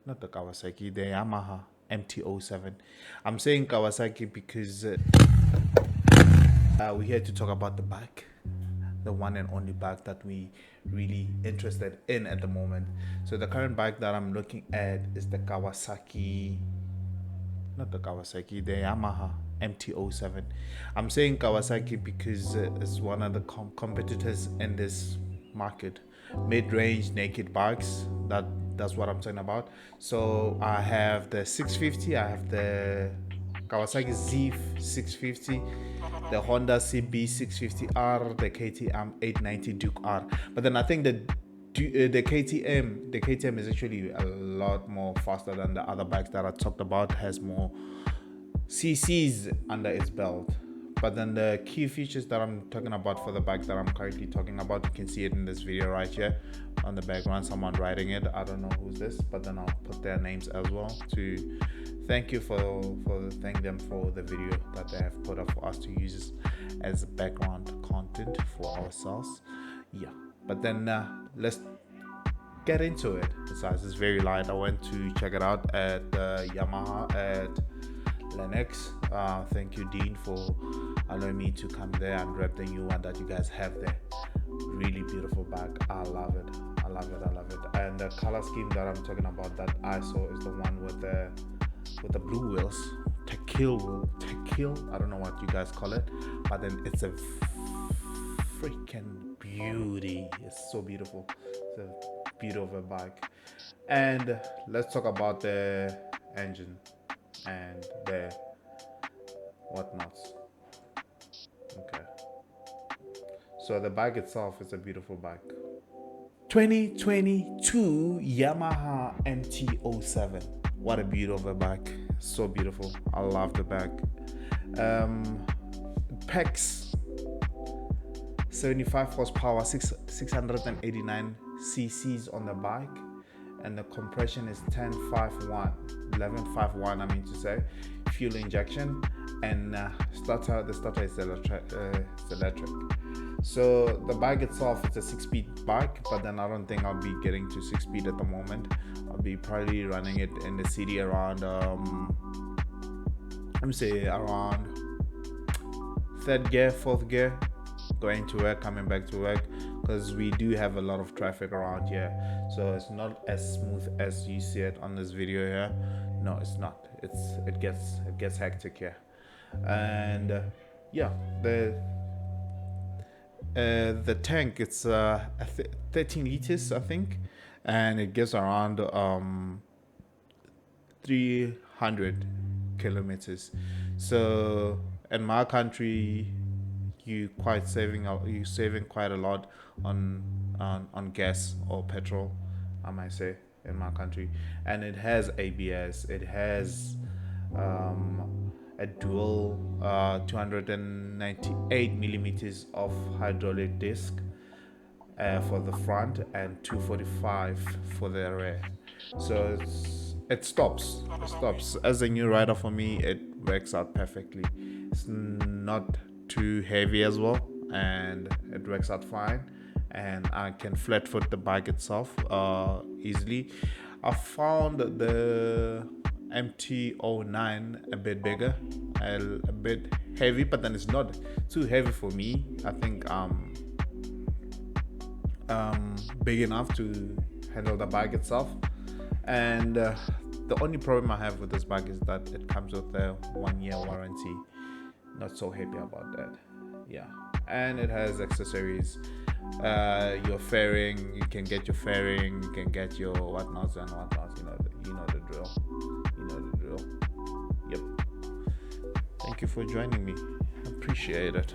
not the Kawasaki, the Yamaha MT-07. I'm saying Kawasaki because we're here to talk about the bike, the one and only bike that we really interested in at the moment. So the current bike that I'm looking at is the Kawasaki, not the Kawasaki, the Yamaha MT-07. I'm saying Kawasaki because it's one of the competitors in this market, mid-range naked bikes. That's what I'm talking about. So I have the 650, I have the Kawasaki Z650, the Honda CB650R, the KTM 890 Duke R. But then I think the KTM is actually a lot more faster than the other bikes that I talked about, has more CCs under its belt. But then the key features that I'm talking about for the bike that I'm currently talking about, you can see it in this video right here on the background, someone riding it. I don't know who's this, but then I'll put their names as well to thank you thank them for the video that they have put up for us to use as background content for ourselves. Yeah, but then let's get into it. The size is very light. I went to check it out at Yamaha at Lennox. Thank you, Dean, for allowing me to come there and rep the new one that you guys have there. Really beautiful bag. I love it. And the color scheme that I'm talking about that I saw is the one with the blue wheels, tequila. I don't know what you guys call it, but then it's a freaking beauty. It's so beautiful. It's a beautiful bike. And let's talk about the engine and the whatnots. Okay, so the bike itself is a beautiful bike. 2022 Yamaha MT-07. What a beautiful bike. So beautiful. I love the bike. Packs 75 horsepower, 689 cc's on the bike, and the compression is 11.51 I mean to say. Fuel injection, and the starter is electric. So the bike itself is a 6-speed bike, but then I don't think I'll be getting to 6-speed at the moment. I'll be probably running it in the city around around 3rd gear, 4th gear, going to work, coming back to work, because we do have a lot of traffic around here, so it's not as smooth as you see it on this video here. No, it's not. It gets hectic here. And yeah, the tank, it's 13 liters I think, and it gives around 300 kilometers. So in my country, you're saving quite a lot on gas or petrol, I might say, in my country. And it has ABS, it has a dual 298 millimeters of hydraulic disc for the front, and 245 for the rear. So it stops. As a new rider, for me, it works out perfectly. It's not too heavy as well, and it works out fine, and I can flat foot the bike itself easily. I found the MT-09 a bit bigger, a bit heavy, but then it's not too heavy for me. I think big enough to handle the bike itself. And the only problem I have with this bike is that it comes with a 1-year warranty. Not so happy about that. Yeah, and it has accessories. Your fairing, you can get your fairing, you can get your whatnots. You know the drill. Yep. Thank you for joining me. I appreciate it.